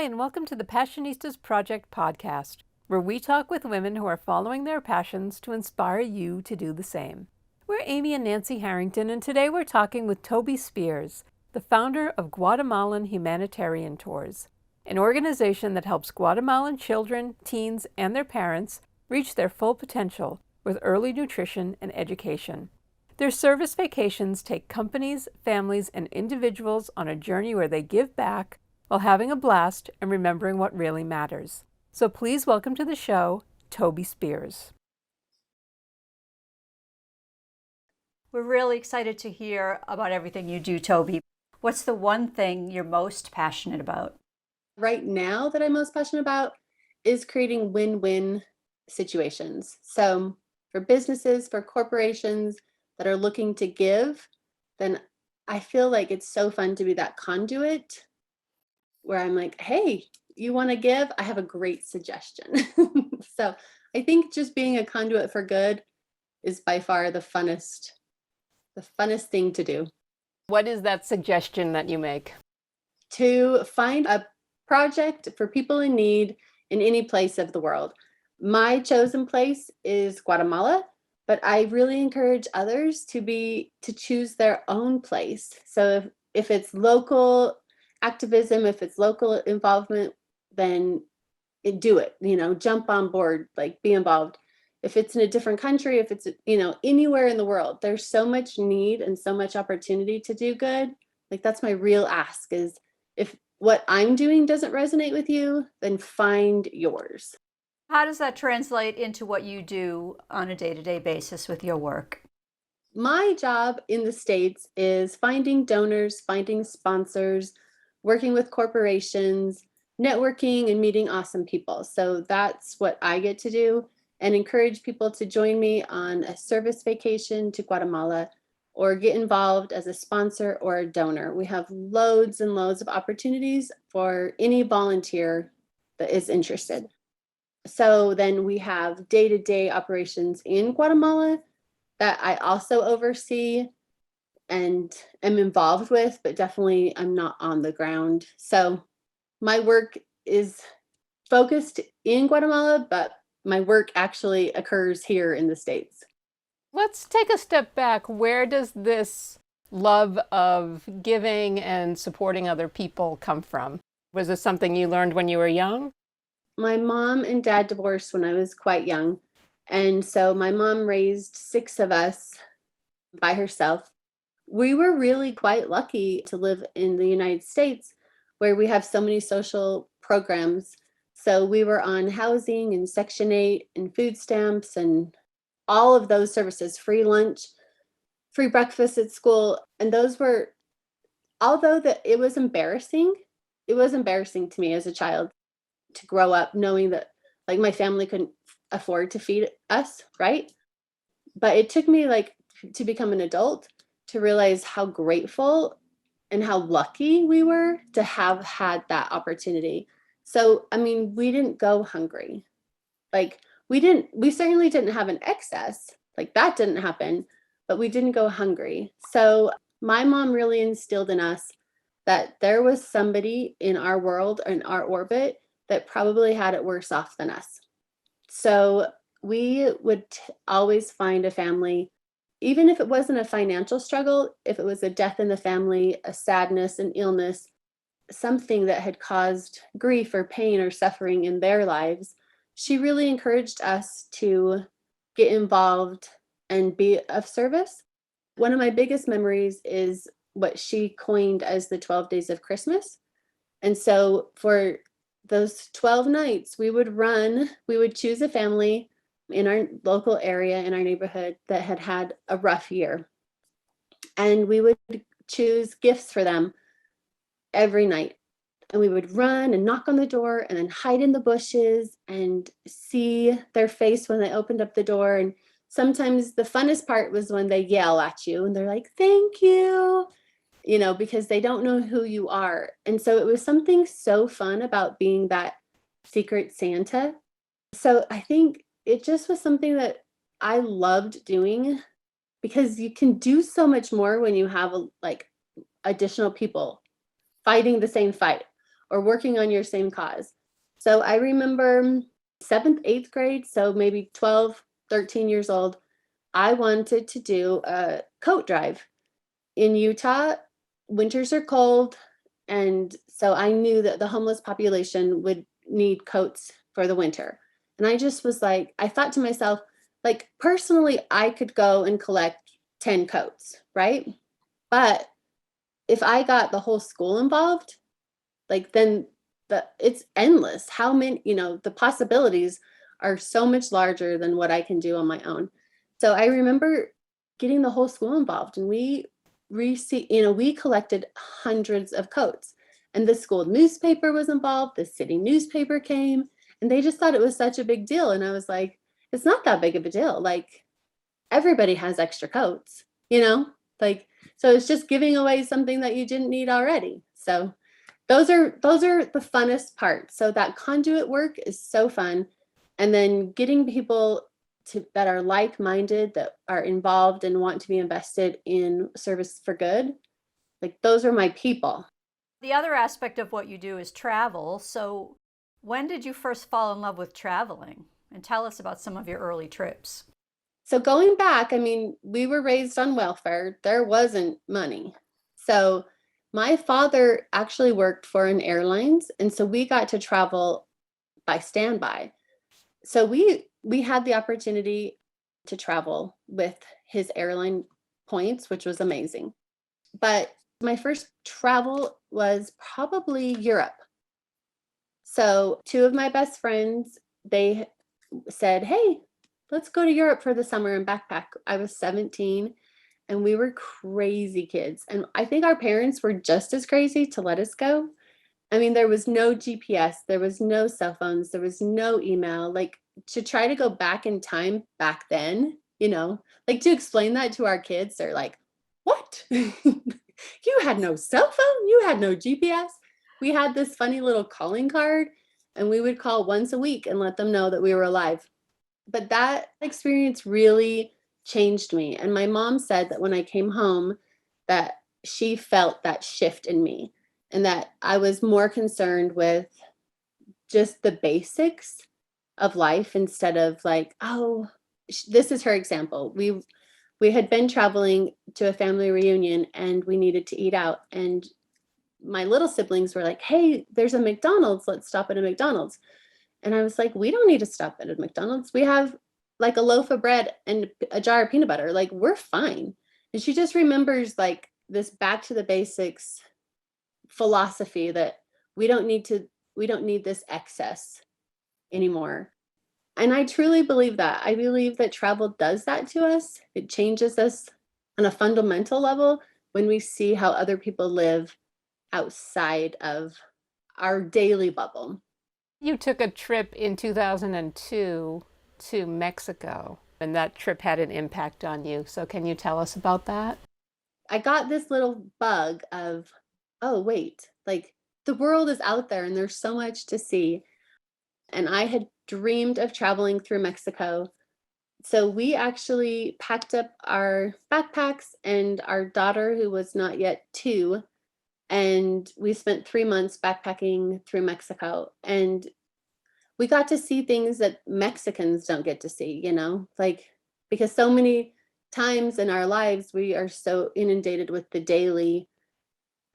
Hi, and welcome to the Passionistas Project podcast, where we talk with women who are following their passions to inspire you to do the same. We're Amy and Nancy Harrington, and today we're talking with Tobie Spears, the founder of Guatemalan Humanitarian Tours, an organization that helps Guatemalan children, teens, and their parents reach their full potential with early nutrition and education. Their service vacations take companies, families, and individuals on a journey where they give back while having a blast and remembering what really matters. So please welcome to the show, Tobie Spears. We're really excited to hear about everything you do, Tobie. What's the one thing you're most passionate about? Right now that I'm most passionate about is creating win-win situations. So for businesses, for corporations that are looking to give, then I feel like it's so fun to be that conduit where I'm like, hey, you want to give? I have a great suggestion. So I think just being a conduit for good is by far the funnest thing to do. What is that suggestion that you make? To find a project for people in need in any place of the world. My chosen place is Guatemala, but I really encourage others to choose their own place. So if it's local activism, if it's local involvement, then do it, jump on board, like be involved. If it's in a different country, if it's, anywhere in the world, there's so much need and so much opportunity to do good. Like that's my real ask is if what I'm doing doesn't resonate with you, then find yours. How does that translate into what you do on a day-to-day basis with your work? My job in the States is finding donors, finding sponsors, working with corporations, networking and meeting awesome people. So that's what I get to do and encourage people to join me on a service vacation to Guatemala or get involved as a sponsor or a donor. We have loads and loads of opportunities for any volunteer that is interested. So then we have day-to-day operations in Guatemala that I also oversee and am involved with, but definitely I'm not on the ground. So my work is focused in Guatemala, but my work actually occurs here in the States. Let's take a step back. Where does this love of giving and supporting other people come from? Was this something you learned when you were young? My mom and dad divorced when I was quite young. And so my mom raised 6 of us by herself. We were really quite lucky to live in the United States where we have so many social programs. So we were on housing and Section 8 and food stamps and all of those services, free lunch, free breakfast at school. And those were, although it was embarrassing to me as a child to grow up knowing that like my family couldn't afford to feed us, right? But it took me like to become an adult to realize how grateful and how lucky we were to have had that opportunity. So, I mean, we didn't go hungry. Like we certainly didn't have an excess. Like that didn't happen, but we didn't go hungry. So my mom really instilled in us that there was somebody in our world or in our orbit that probably had it worse off than us. So we would always find a family, even if it wasn't a financial struggle, if it was a death in the family, a sadness, an illness, something that had caused grief or pain or suffering in their lives, she really encouraged us to get involved and be of service. One of my biggest memories is what she coined as the 12 days of Christmas. And so for those 12 nights, we would choose a family in our local area, in our neighborhood that had had a rough year. And we would choose gifts for them every night. And we would run and knock on the door and then hide in the bushes and see their face when they opened up the door. And sometimes the funnest part was when they yell at you and they're like, thank you, because they don't know who you are. And so it was something so fun about being that secret Santa. So I think it just was something that I loved doing because you can do so much more when you have like additional people fighting the same fight or working on your same cause. So I remember 7th, 8th grade, so maybe 12, 13 years old, I wanted to do a coat drive. In Utah, winters are cold, and so I knew that the homeless population would need coats for the winter. And I just was like, I thought to myself, like, personally, I could go and collect 10 coats, right? But if I got the whole school involved, like, then it's endless. How many, the possibilities are so much larger than what I can do on my own. So I remember getting the whole school involved, and we collected hundreds of coats, and the school newspaper was involved. The city newspaper came, and they just thought it was such a big deal. And I was like, it's not that big of a deal. Like, everybody has extra coats, like, so it's just giving away something that you didn't need already. So those are the funnest parts. So that conduit work is so fun. And then getting people that are like-minded, that are involved and want to be invested in service for good, like, those are my people. The other aspect of what you do is travel. So when did you first fall in love with traveling? And tell us about some of your early trips. So going back, I mean, we were raised on welfare. There wasn't money. So my father actually worked for an airlines, and so we got to travel by standby. So we had the opportunity to travel with his airline points, which was amazing. But my first travel was probably Europe. So two of my best friends, they said, "Hey, let's go to Europe for the summer and backpack." I was 17, and we were crazy kids. And I think our parents were just as crazy to let us go. I mean, there was no GPS, there was no cell phones, there was no email. Like, to try to go back in time back then, like, to explain that to our kids, they're like, "What? You had no cell phone? You had no GPS?" We had this funny little calling card, and we would call once a week and let them know that we were alive. But that experience really changed me. And my mom said that when I came home, that she felt that shift in me, and that I was more concerned with just the basics of life, instead of like, oh, this is her example. We had been traveling to a family reunion, and we needed to eat out, and my little siblings were like, "Hey, there's a McDonald's, let's stop at a McDonald's." And I was like, "We don't need to stop at a McDonald's. We have like a loaf of bread and a jar of peanut butter. Like, we're fine." And she just remembers, like, this back to the basics philosophy that we don't need this excess anymore. And I truly believe that. I believe that travel does that to us. It changes us on a fundamental level when we see how other people live outside of our daily bubble. You took a trip in 2002 to Mexico, and that trip had an impact on you. So can you tell us about that? I got this little bug of, oh, wait, like, the world is out there and there's so much to see. And I had dreamed of traveling through Mexico. So we actually packed up our backpacks and our daughter, who was not yet 2, and we spent 3 months backpacking through Mexico. And we got to see things that Mexicans don't get to see, like, because so many times in our lives we are so inundated with the daily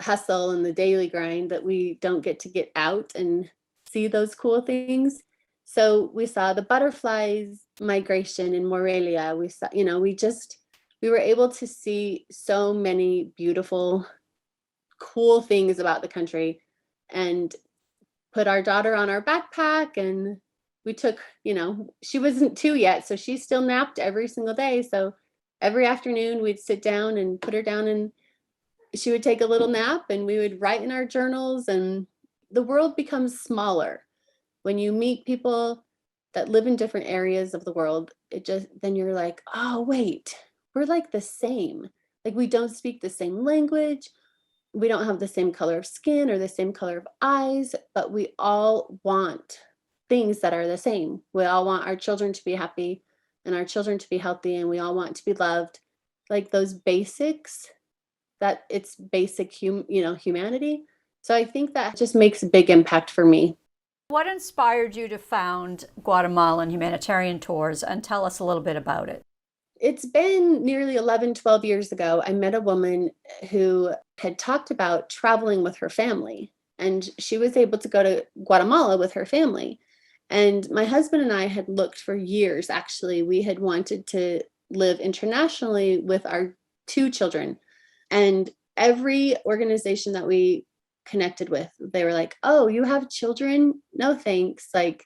hustle and the daily grind that we don't get to get out and see those cool things. So we saw the butterflies migration in Morelia. We saw, we were able to see so many beautiful, cool things about the country, and put our daughter on our backpack. And we took, she wasn't 2 yet, so she still napped every single day. So every afternoon we'd sit down and put her down, and she would take a little nap, and we would write in our journals. And the world becomes smaller when you meet people that live in different areas of the world. Then you're like, oh, wait, we're like the same. Like, we don't speak the same language. We don't have the same color of skin or the same color of eyes, but we all want things that are the same. We all want our children to be happy and our children to be healthy, and we all want to be loved. Like, those basics, that it's basic humanity. So I think that just makes a big impact for me. What inspired you to found Guatemalan Humanitarian Tours, and tell us a little bit about it? It's been nearly 11, 12 years ago. I met a woman who had talked about traveling with her family, and she was able to go to Guatemala with her family. And my husband and I had looked for years, actually. We had wanted to live internationally with our 2 children. And every organization that we connected with, they were like, "Oh, you have children? No, thanks." Like,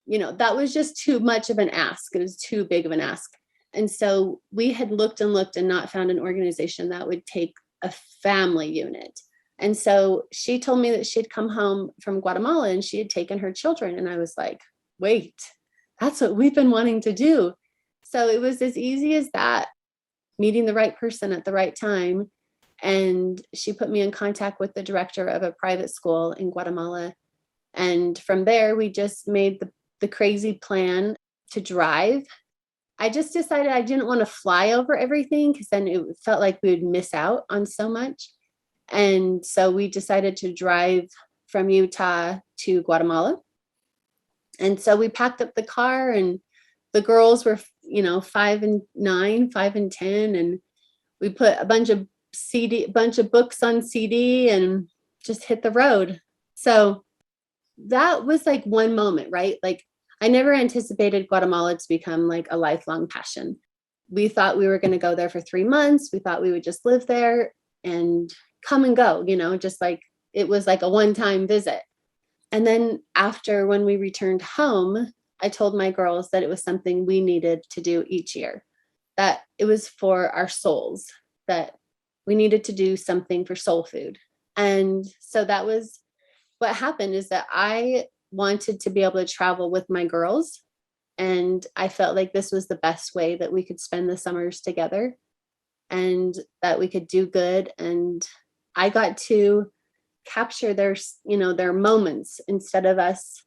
that was just too much of an ask. It was too big of an ask. And so we had looked and looked and not found an organization that would take a family unit. And so she told me that she'd come home from Guatemala and she had taken her children. And I was like, wait, that's what we've been wanting to do. So it was as easy as that, meeting the right person at the right time. And she put me in contact with the director of a private school in Guatemala. And from there, we just made the crazy plan to drive. I just decided I didn't want to fly over everything because then it felt like we would miss out on so much. And so we decided to drive from Utah to Guatemala. And so we packed up the car, and the girls were, 5 and 9, 5 and 10. And we put a bunch of books on CD and just hit the road. So that was like one moment, right? Like, I never anticipated Guatemala to become like a lifelong passion. We thought we were going to go there for 3 months. We thought we would just live there and come and go, just like it was like a one-time visit. And then after, when we returned home, I told my girls that it was something we needed to do each year, that it was for our souls, that we needed to do something for soul food. And so that was what happened, is that I wanted to be able to travel with my girls. And I felt like this was the best way that we could spend the summers together and that we could do good. And I got to capture their moments instead of us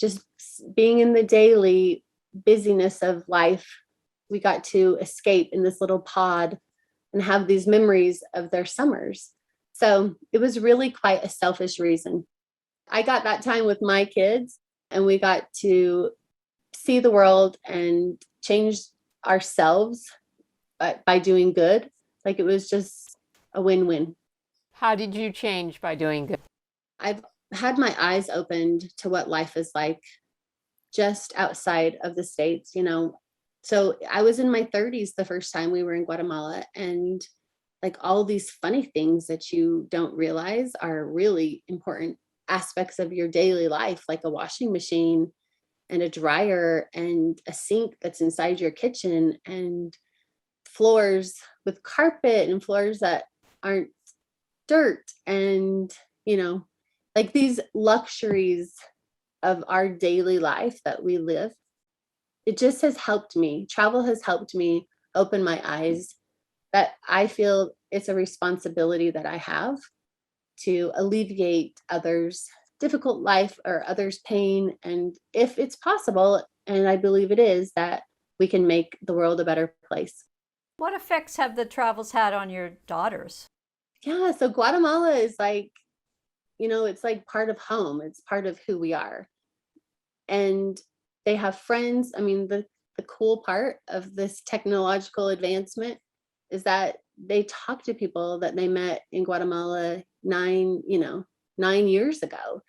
just being in the daily busyness of life. We got to escape in this little pod and have these memories of their summers. So it was really quite a selfish reason. I got that time with my kids, and we got to see the world and change ourselves by doing good. Like, it was just a win-win. How did you change by doing good? I've had my eyes opened to what life is like just outside of the States. So I was in my 30s the first time we were in Guatemala, and like all these funny things that you don't realize are really important aspects of your daily life, like a washing machine and a dryer and a sink that's inside your kitchen, and floors with carpet and floors that aren't dirt, and like these luxuries of our daily life that we live. It just has helped me. Travel has helped me open my eyes, that I feel it's a responsibility that I have to alleviate others' difficult life or others' pain. And if it's possible, and I believe it is, that we can make the world a better place. What effects have the travels had on your daughters? Yeah, so Guatemala is like, it's like part of home. It's part of who we are. And they have friends. I mean, the cool part of this technological advancement is that they talk to people that they met in Guatemala 9 years ago,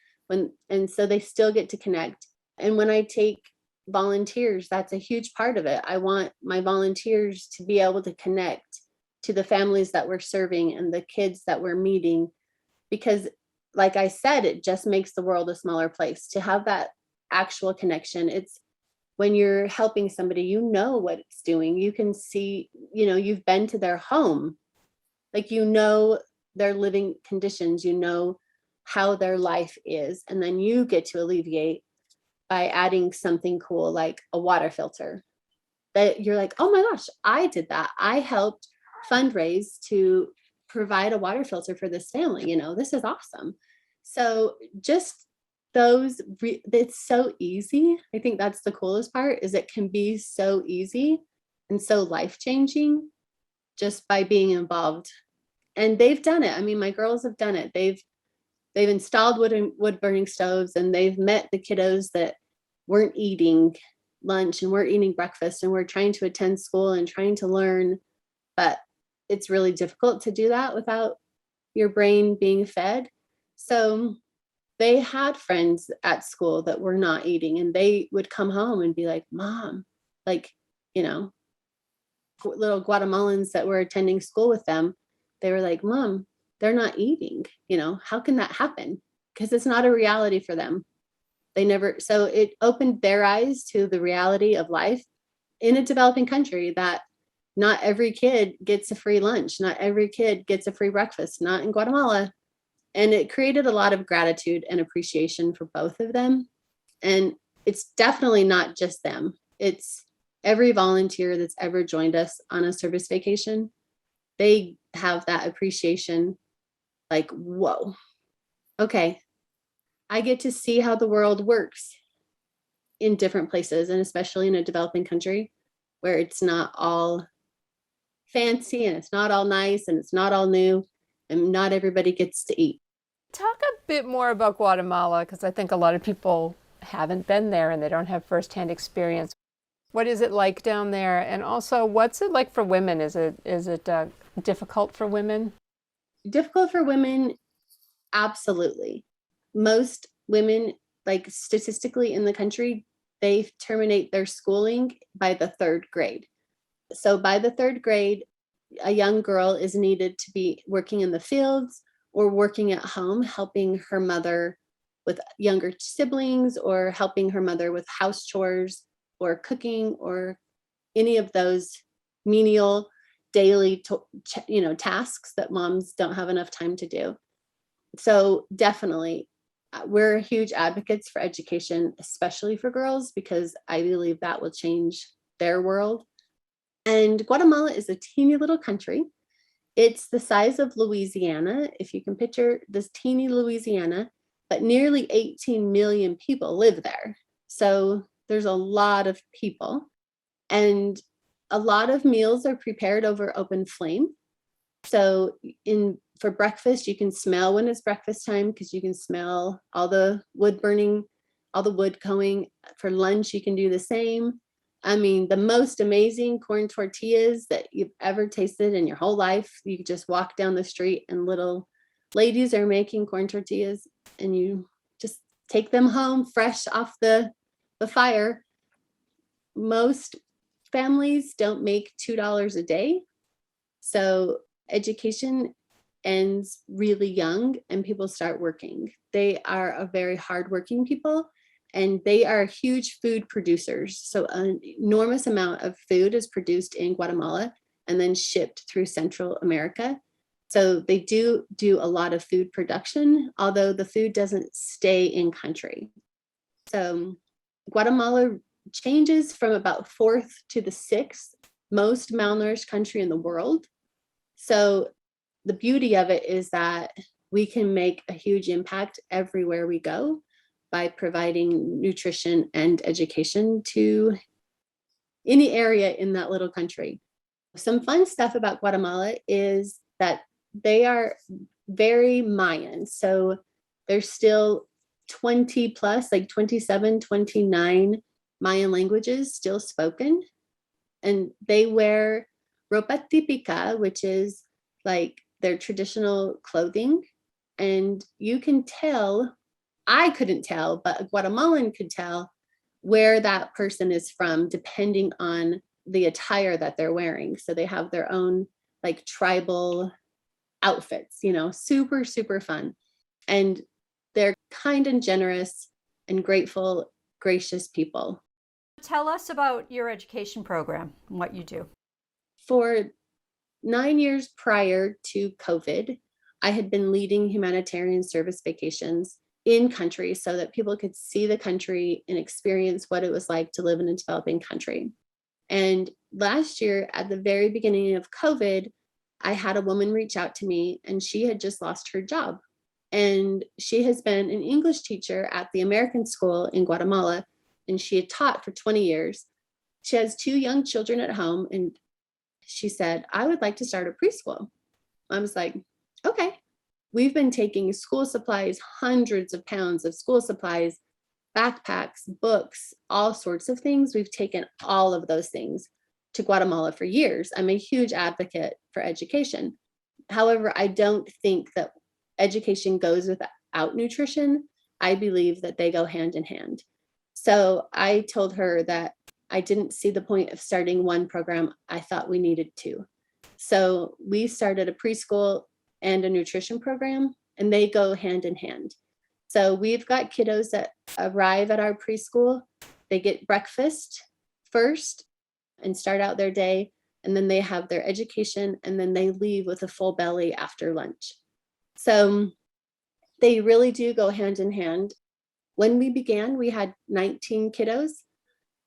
and so they still get to connect. And when I take volunteers, that's a huge part of it. I want my volunteers to be able to connect to the families that we're serving and the kids that we're meeting, because like I said, it just makes the world a smaller place to have that actual connection. It's when you're helping somebody, what it's doing. You can see, you've been to their home, like, their living conditions, how their life is. And then you get to alleviate by adding something cool like a water filter that you're like, oh my gosh, I did that. I helped fundraise to provide a water filter for this family. This is awesome. So just it's so easy. I think that's the coolest part, is it can be so easy and so life-changing just by being involved. And they've done it. I mean, my girls have done it. They've they've installed wood burning stoves, and they've met the kiddos that weren't eating lunch and weren't eating breakfast and were trying to attend school and trying to learn. But it's really difficult to do that without your brain being fed. So they had friends at school that were not eating, and they would come home and be like, Mom, like, you know, little Guatemalans that were attending school with them, they were like, Mom, they're not eating. How can that happen? Because it's not a reality for them. So it opened their eyes to the reality of life in a developing country, that not every kid gets a free lunch. Not every kid gets a free breakfast, not in Guatemala. And it created a lot of gratitude and appreciation for both of them. And it's definitely not just them. It's every volunteer that's ever joined us on a service vacation. They have that appreciation, like, whoa, okay, I get to see how the world works in different places, and especially in a developing country where it's not all fancy and it's not all nice and it's not all new and not everybody gets to eat. Talk a bit more about Guatemala, because I think a lot of people haven't been there and they don't have firsthand experience. What is it like down there? And also, what's it like for women? Is it difficult for women? Difficult for women? Absolutely. Most women, like statistically in the country, they terminate their schooling by the third grade. So by the third grade, a young girl is needed to be working in the fields or working at home, helping her mother with younger siblings, or helping her mother with house chores or cooking, or any of those menial daily tasks that moms don't have enough time to do. So definitely, we're huge advocates for education, especially for girls, because I believe that will change their world. And Guatemala is a teeny little country. It's the size of Louisiana, if you can picture this teeny Louisiana, but nearly 18 million people live there. So there's a lot of people, and a lot of meals are prepared over open flame. So for breakfast, you can smell when it's breakfast time, because you can smell all the wood burning, all the wood going. For lunch, you can do the same. I mean, the most amazing corn tortillas that you've ever tasted in your whole life. You could just walk down the street and little ladies are making corn tortillas, and you just take them home fresh off the fire. Most families don't make $2 a day. So education ends really young and people start working. They are a very hardworking people, and they are huge food producers. So an enormous amount of food is produced in Guatemala and then shipped through Central America. So they do a lot of food production, although the food doesn't stay in country. So Guatemala changes from about 4th to the 6th most malnourished country in the world. So the beauty of it is that we can make a huge impact everywhere we go by providing nutrition and education to any area in that little country. Some fun stuff about Guatemala is that they are very Mayan. So there's still 20 plus, like 27, 29 Mayan languages still spoken. And they wear ropa típica, which is like their traditional clothing. And you can tell, I couldn't tell, but a Guatemalan could tell where that person is from, depending on the attire that they're wearing. So they have their own like tribal outfits, super, super fun. And they're kind and generous and grateful, gracious people. Tell us about your education program and what you do. For 9 years prior to COVID, I had been leading humanitarian service vacations in country so that people could see the country and experience what it was like to live in a developing country. And last year, at the very beginning of COVID, I had a woman reach out to me, and she had just lost her job. And she has been an English teacher at the American school in Guatemala, and she had taught for 20 years. She has 2 young children at home, and she said, I would like to start a preschool. I was like, okay. we've been taking school supplies, hundreds of pounds of school supplies, backpacks, books, all sorts of things. We've taken all of those things to Guatemala for years. I'm a huge advocate for education. However, I don't think that education goes without nutrition. I believe that they go hand in hand. So I told her that I didn't see the point of starting one program. I thought we needed two. So we started a preschool and a nutrition program, and they go hand in hand. So we've got kiddos that arrive at our preschool. They get breakfast first and start out their day, and then they have their education, and then they leave with a full belly after lunch. So they really do go hand in hand. When we began, we had 19 kiddos.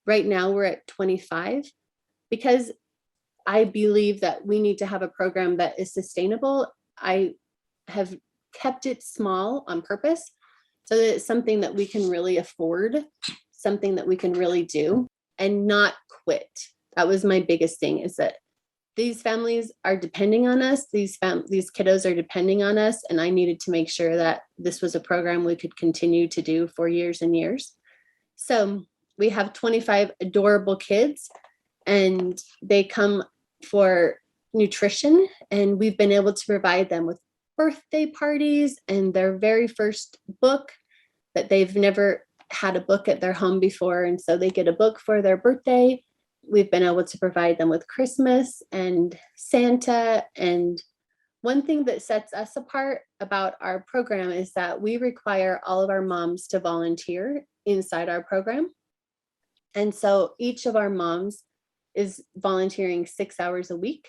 Right now we're at 25, because I believe that we need to have a program that is sustainable. I have kept it small on purpose so that it's something that we can really afford, something that we can really do and not quit. That was my biggest thing, is that these families are depending on us. These kiddos are depending on us. And I needed to make sure that this was a program we could continue to do for years and years. So we have 25 adorable kids, and they come for nutrition, and we've been able to provide them with birthday parties and their very first book, that they've never had a book at their home before. And so they get a book for their birthday. We've been able to provide them with Christmas and Santa. And one thing that sets us apart about our program is that we require all of our moms to volunteer inside our program. And so each of our moms is volunteering 6 hours a week.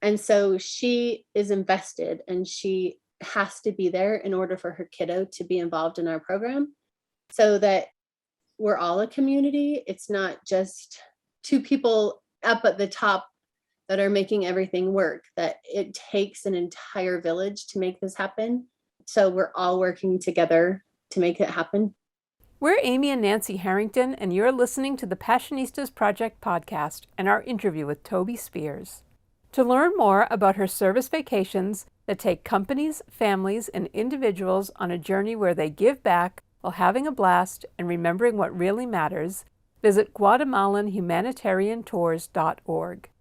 And so she is invested, and she has to be there in order for her kiddo to be involved in our program, so that we're all a community. It's not just two people up at the top that are making everything work, that it takes an entire village to make this happen. So we're all working together to make it happen. We're Amy and Nancy Harrington, and you're listening to the Passionistas Project podcast and our interview with Tobie Spears. To learn more about her service vacations that take companies, families, and individuals on a journey where they give back while having a blast and remembering what really matters, visit Guatemalan Humanitarian Tours.org.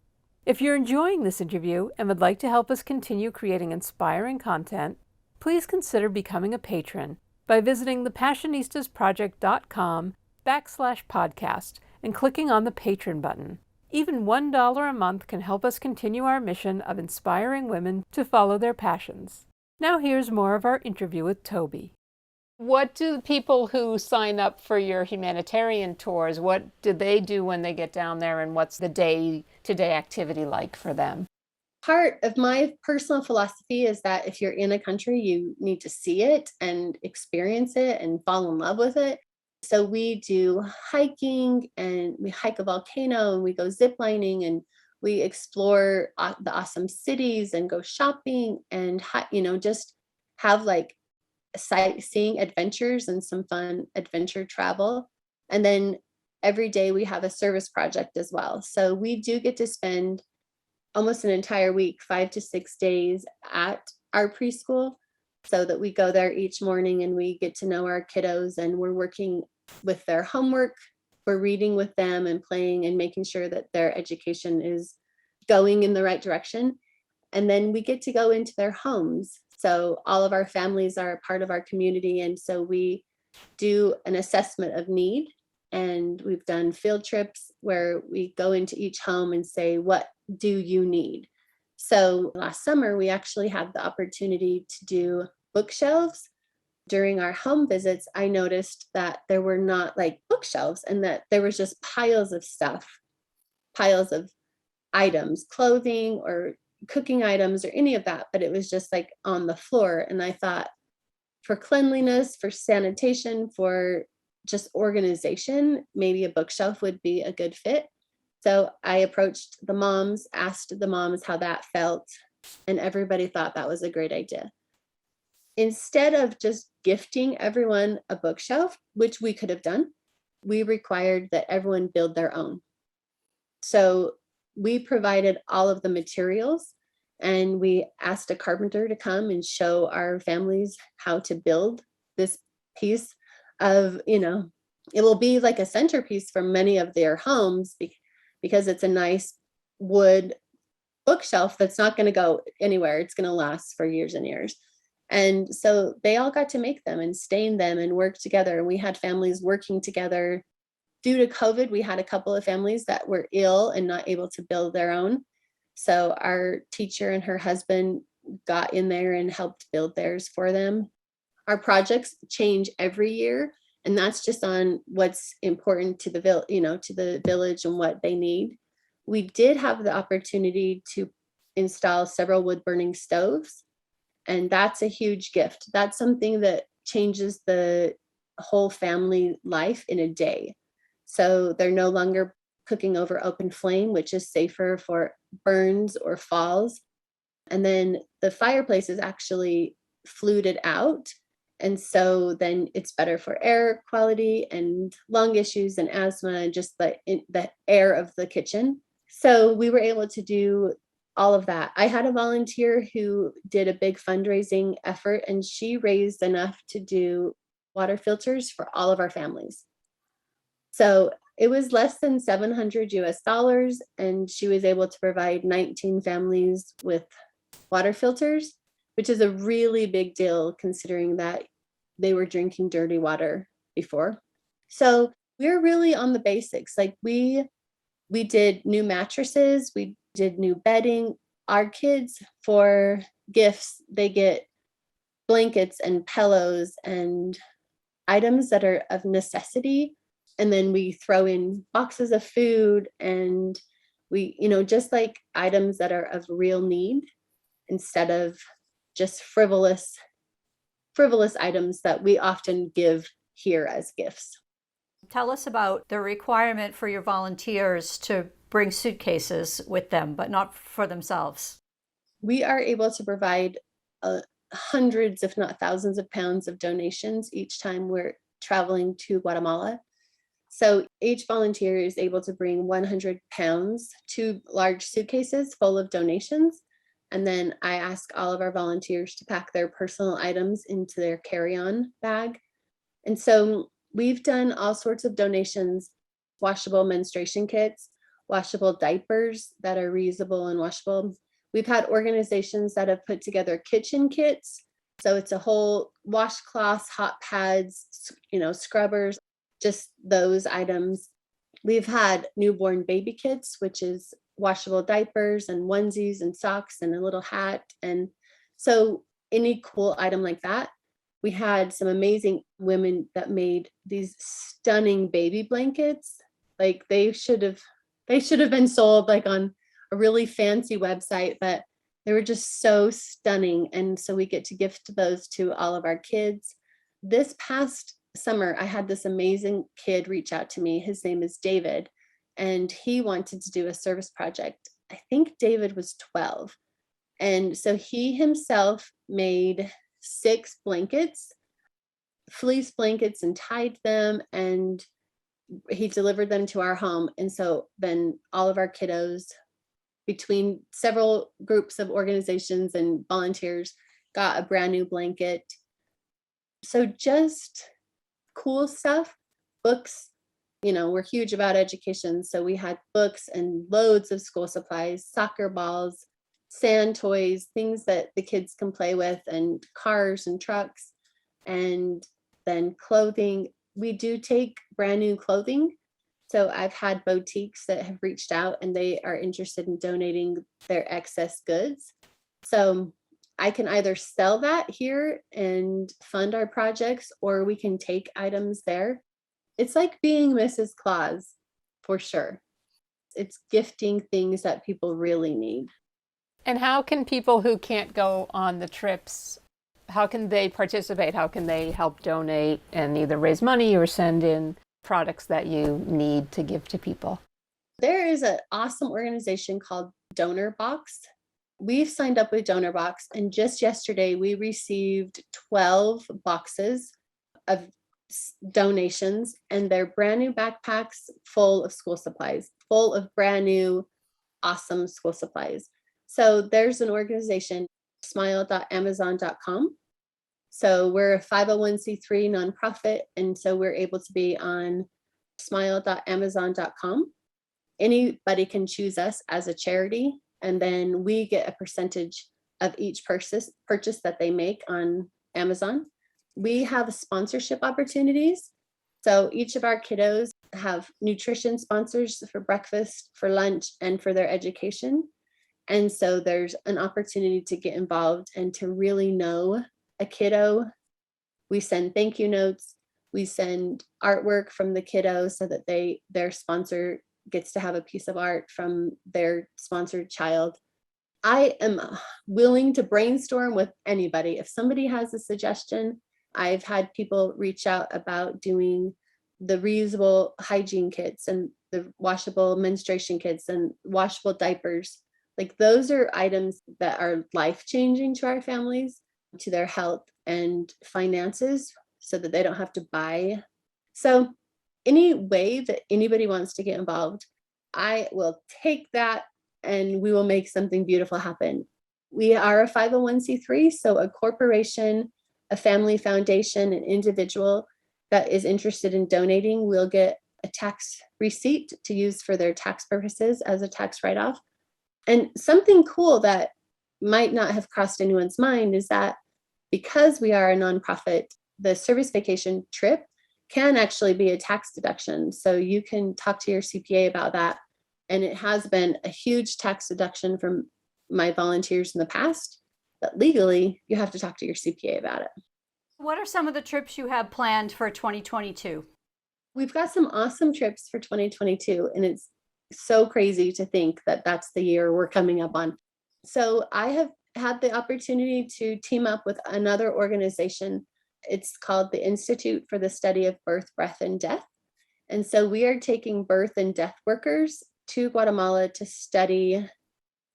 If you're enjoying this interview and would like to help us continue creating inspiring content, please consider becoming a patron by visiting thepassionistasproject.com/podcast and clicking on the Patron button. Even $1 a month can help us continue our mission of inspiring women to follow their passions. Now here's more of our interview with Tobie. What do people who sign up for your humanitarian tours, what do they do when they get down there, and what's the day-to-day activity like for them? Part of my personal philosophy is that if you're in a country, you need to see it and experience it and fall in love with it. So we do hiking, and we hike a volcano, and we go ziplining, and we explore the awesome cities and go shopping, and just have like sightseeing adventures and some fun adventure travel. And then every day we have a service project as well. So we do get to spend almost an entire week, 5 to 6 days at our preschool, so that we go there each morning and we get to know our kiddos, and we're working with their homework. We're reading with them and playing and making sure that their education is going in the right direction. And then we get to go into their homes. So all of our families are a part of our community. And so we do an assessment of need, and we've done field trips where we go into each home and say, what do you need? So last summer, we actually had the opportunity to do bookshelves. During our home visits, I noticed that there were not like bookshelves, and that there was just piles of stuff, piles of items, clothing or cooking items or any of that, but it was just like on the floor. And I thought, for cleanliness, for sanitation, for just organization, maybe a bookshelf would be a good fit. So I approached the moms, asked the moms how that felt, and everybody thought that was a great idea. Instead of just gifting everyone a bookshelf, which we could have done, we required that everyone build their own. So we provided all of the materials, And we asked a carpenter to come and show our families how to build this piece of, it will be like a centerpiece for many of their homes because it's a nice wood bookshelf that's not going to go anywhere. It's going to last for years and years. And so they all got to make them and stain them and work together. And we had families working together. Due to COVID, we had a couple of families that were ill and not able to build their own. So our teacher and her husband got in there and helped build theirs for them. Our projects change every year, and that's just on what's important to the village and what they need. We did have the opportunity to install several wood burning stoves, and that's a huge gift. That's something that changes the whole family life in a day. So they're no longer cooking over open flame, which is safer for burns or falls. And then the fireplace is actually fluted out. And so then it's better for air quality and lung issues and asthma and just the air of the kitchen. So we were able to do all of that. I had a volunteer who did a big fundraising effort, and she raised enough to do water filters for all of our families. So it was less than $700, and she was able to provide 19 families with water filters, which is a really big deal considering that they were drinking dirty water before. So we're really on the basics. Like we did new mattresses, we did new bedding. Our kids, for gifts, they get blankets and pillows and items that are of necessity. And then we throw in boxes of food, and we, just like items that are of real need instead of just frivolous items that we often give here as gifts. Tell us about the requirement for your volunteers to bring suitcases with them, but not for themselves. We are able to provide hundreds, if not thousands of pounds of donations each time we're traveling to Guatemala. So each volunteer is able to bring 100 pounds, 2 large suitcases full of donations. And then I ask all of our volunteers to pack their personal items into their carry-on bag. And so we've done all sorts of donations: washable menstruation kits, washable diapers that are reusable and washable. We've had organizations that have put together kitchen kits. So it's a whole washcloths, hot pads, scrubbers, just those items. We've had newborn baby kits, which is washable diapers and onesies and socks and a little hat. And so any cool item like that. We had some amazing women that made these stunning baby blankets. Like they should have been sold like on a really fancy website, but they were just so stunning. And so we get to gift those to all of our kids. This past summer, I had this amazing kid reach out to me. His name is David, and he wanted to do a service project. I think David was 12. And so he himself made 6 blankets, fleece blankets, and tied them, and he delivered them to our home. And so then all of our kiddos, between several groups of organizations and volunteers, got a brand new blanket. So just cool stuff. Books, we're huge about education. So we had books and loads of school supplies, soccer balls, sand toys, things that the kids can play with, and cars and trucks, and then clothing. We do take brand new clothing. So I've had boutiques that have reached out and they are interested in donating their excess goods. So I can either sell that here and fund our projects, or we can take items there. It's like being Mrs. Claus, for sure. It's gifting things that people really need. And how can people who can't go on the trips, how can they participate? How can they help donate and either raise money or send in products that you need to give to people? There is an awesome organization called Donor Box. We've signed up with Donor Box, and just yesterday we received 12 boxes of donations, and they're brand new backpacks full of school supplies, full of brand new, awesome school supplies. So there's an organization, smile.amazon.com. So we're a 501c3 nonprofit. And so we're able to be on smile.amazon.com. Anybody can choose us as a charity, and then we get a percentage of each purchase that they make on Amazon. We have sponsorship opportunities. So each of our kiddos have nutrition sponsors for breakfast, for lunch, and for their education. And so there's an opportunity to get involved and to really know a kiddo. We send thank you notes. We send artwork from the kiddo so that their sponsor gets to have a piece of art from their sponsored child. I am willing to brainstorm with anybody. If somebody has a suggestion, I've had people reach out about doing the reusable hygiene kits and the washable menstruation kits and washable diapers. Like, those are items that are life-changing to our families, to their health and finances, so that they don't have to buy. So any way that anybody wants to get involved, I will take that and we will make something beautiful happen. We are a 501c3, so a corporation, a family foundation, an individual that is interested in donating will get a tax receipt to use for their tax purposes as a tax write-off. And something cool that might not have crossed anyone's mind is that because we are a nonprofit, the service vacation trip can actually be a tax deduction. So you can talk to your CPA about that. And it has been a huge tax deduction from my volunteers in the past. But legally, you have to talk to your CPA about it. What are some of the trips you have planned for 2022? We've got some awesome trips for 2022, and it's so crazy to think that that's the year we're coming up on. So I have had the opportunity to team up with another organization. It's called the Institute for the Study of Birth, Breath, and Death. And so we are taking birth and death workers to Guatemala to study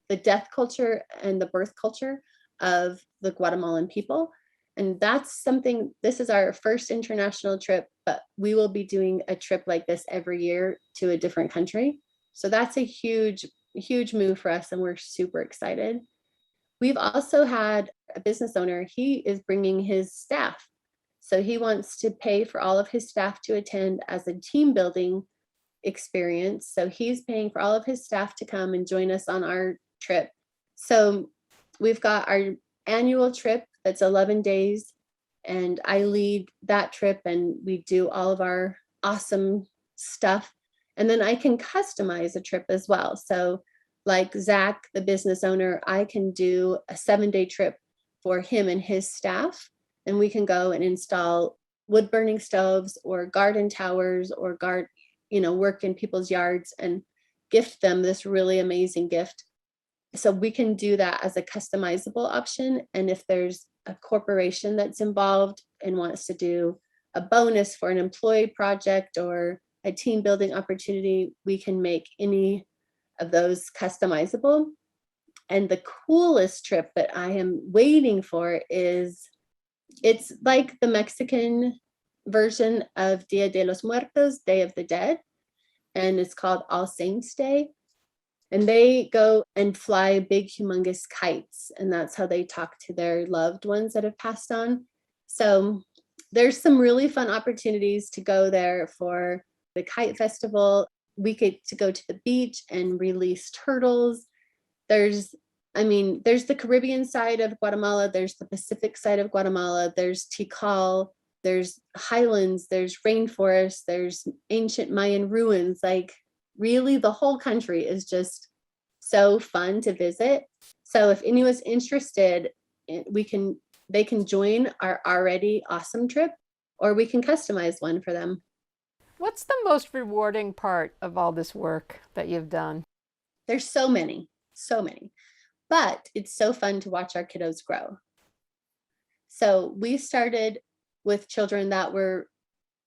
the death culture and the birth culture of the Guatemalan people. And that's something, this is our first international trip, but we will be doing a trip like this every year to a different country. So that's a huge, huge move for us, and we're super excited. We've also had a business owner, he is bringing his staff. So he wants to pay for all of his staff to attend as a team building experience. So he's paying for all of his staff to come and join us on our trip. So we've got our annual trip that's 11 days, and I lead that trip and we do all of our awesome stuff. And then I can customize a trip as well. So like Zach, the business owner, I can do a 7-day trip for him and his staff. And we can go and install wood burning stoves or garden towers or work in people's yards and gift them this really amazing gift. So we can do that as a customizable option. And if there's a corporation that's involved and wants to do a bonus for an employee project or a team building opportunity, we can make any of those customizable. And the coolest trip that I am waiting for is, it's like the Mexican version of Dia de los Muertos, Day of the Dead, and it's called All Saints Day. And they go and fly big, humongous kites, and that's how they talk to their loved ones that have passed on. So there's some really fun opportunities to go there for the kite festival. We get to go to the beach and release turtles. There's the Caribbean side of Guatemala, there's the Pacific side of Guatemala, there's Tikal, there's highlands, there's rainforest, there's ancient Mayan ruins. Like, really, the whole country is just so fun to visit. So if anyone's interested, they can join our already awesome trip, or we can customize one for them. What's the most rewarding part of all this work that you've done? There's so many, but it's so fun to watch our kiddos grow. So we started with children that were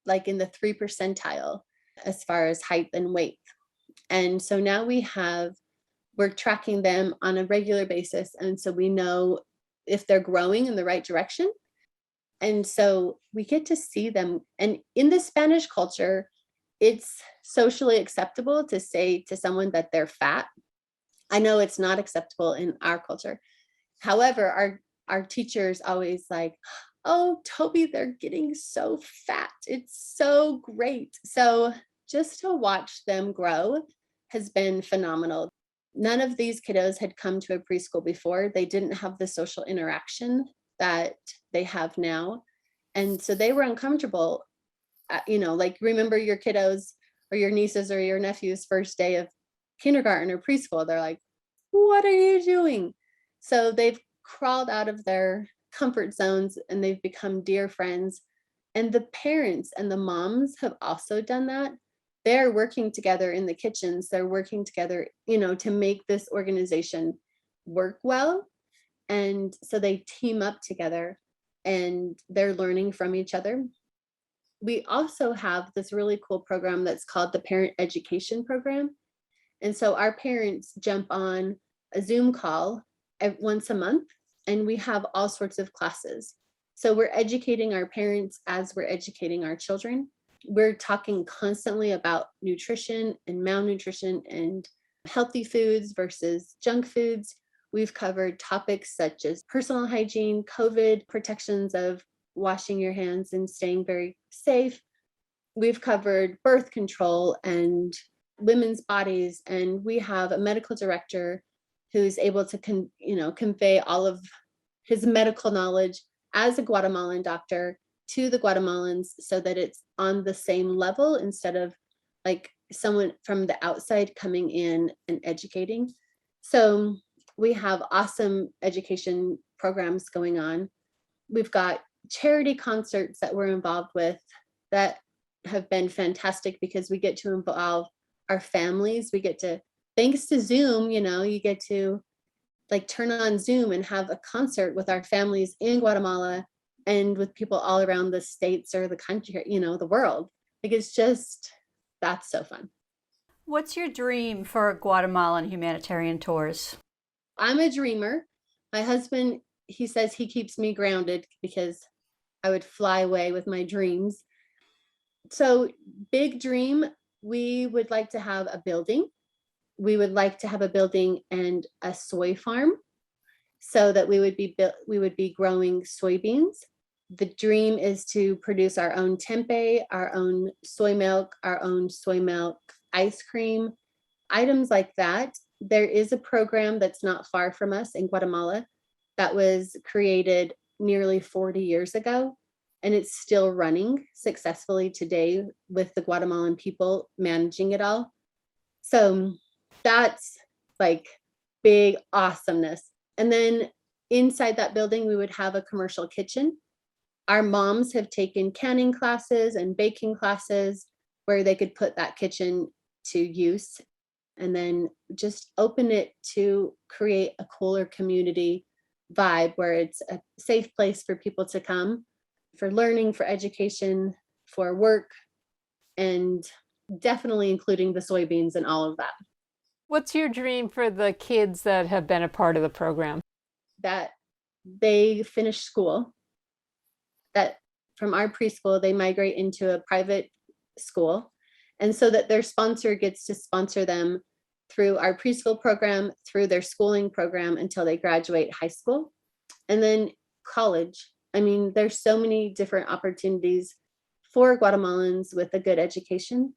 like in the 3 percentile as far as height and weight. And so now we're tracking them on a regular basis. And so we know if they're growing in the right direction. And so we get to see them. And in the Spanish culture, it's socially acceptable to say to someone that they're fat. I know it's not acceptable in our culture. However, our teachers always like, oh, Toby, they're getting so fat. It's so great. So just to watch them grow has been phenomenal. None of these kiddos had come to a preschool before. They didn't have the social interaction that they have now. And so they were uncomfortable. Like remember your kiddos or your nieces or your nephews' first day of kindergarten or preschool. They're like, what are you doing? So they've crawled out of their comfort zones and they've become dear friends. And the parents and the moms have also done that. They're working together in the kitchens. They're working together, to make this organization work well. And so they team up together and they're learning from each other. We also have this really cool program that's called the Parent Education Program. And so our parents jump on a Zoom call once a month, and we have all sorts of classes. So we're educating our parents as we're educating our children. We're talking constantly about nutrition and malnutrition and healthy foods versus junk foods. We've covered topics such as personal hygiene, COVID, protections of washing your hands and staying very safe. We've covered birth control and women's bodies, and we have a medical director who's able to convey all of his medical knowledge as a Guatemalan doctor to the Guatemalans so that it's on the same level instead of like someone from the outside coming in and educating. So we have awesome education programs going on. We've got charity concerts that we're involved with that have been fantastic because we get to involve our families. We get to, thanks to Zoom, you get to like turn on Zoom and have a concert with our families in Guatemala and with people all around the states or the country, the world. Like it's just, that's so fun. What's your dream for Guatemalan Humanitarian Tours? I'm a dreamer. My husband, he says he keeps me grounded because I would fly away with my dreams. So big dream, we would like to have a building. We would like to have a building and a soy farm so that we would be growing soybeans. The dream is to produce our own tempeh, our own soy milk ice cream, items like that. There is a program that's not far from us in Guatemala that was created nearly 40 years ago, and it's still running successfully today with the Guatemalan people managing it all. So that's like big awesomeness. And then inside that building, we would have a commercial kitchen. Our moms have taken canning classes and baking classes where they could put that kitchen to use and then just open it to create a cooler community vibe where it's a safe place for people to come for learning, for education, for work, and definitely including the soybeans and all of that. What's your dream for the kids that have been a part of the program? That they finish school, that from our preschool, they migrate into a private school, and so that their sponsor gets to sponsor them through our preschool program, through their schooling program until they graduate high school, and then college. I mean, there's so many different opportunities for Guatemalans with a good education.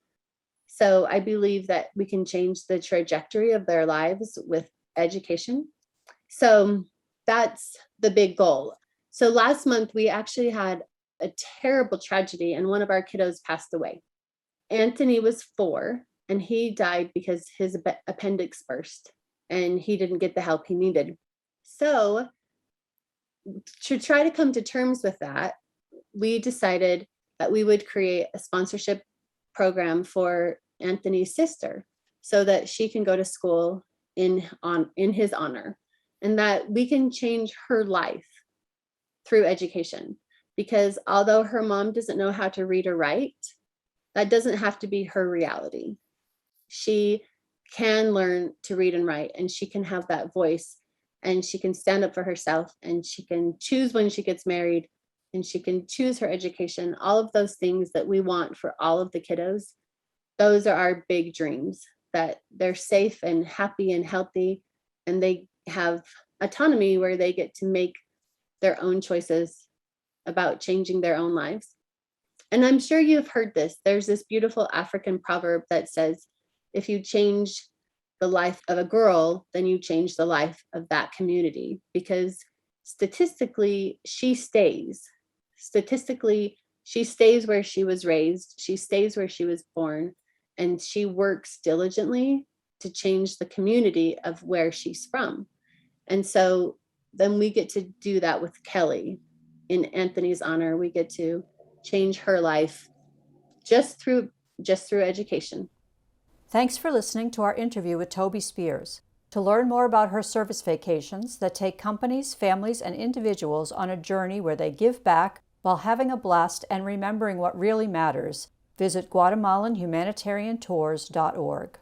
So I believe that we can change the trajectory of their lives with education. So that's the big goal. So last month, we actually had a terrible tragedy and one of our kiddos passed away. Anthony was 4 and he died because his appendix burst and he didn't get the help he needed. So to try to come to terms with that, we decided that we would create a sponsorship program for Anthony's sister so that she can go to school in his honor, and that we can change her life through education. Because although her mom doesn't know how to read or write, that doesn't have to be her reality. She can learn to read and write, and she can have that voice, and she can stand up for herself, and she can choose when she gets married, and she can choose her education, all of those things that we want for all of the kiddos. Those are our big dreams. that they're safe and happy and healthy, and they have autonomy where they get to make their own choices about changing their own lives. And I'm sure you've heard this. There's this beautiful African proverb that says, if you change the life of a girl, then you change the life of that community, because statistically, she stays. Statistically, she stays where she was raised, she stays where she was born, and she works diligently to change the community of where she's from. And so then we get to do that with Kelly. In Anthony's honor, we get to change her life just through education. Thanks for listening to our interview with Tobie Spears. To learn more about her service vacations that take companies, families, and individuals on a journey where they give back while having a blast and remembering what really matters, visit Guatemalan Humanitarian Tours.org.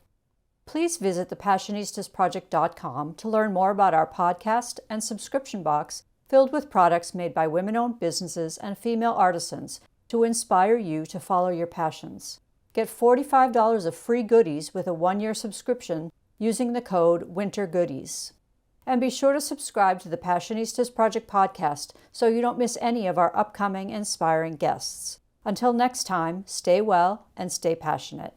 Please visit thepassionistasproject.com to learn more about our podcast and subscription box filled with products made by women-owned businesses and female artisans to inspire you to follow your passions. Get $45 of free goodies with a 1-year subscription using the code WINTERGOODIES. And be sure to subscribe to the Passionistas Project podcast so you don't miss any of our upcoming inspiring guests. Until next time, stay well and stay passionate.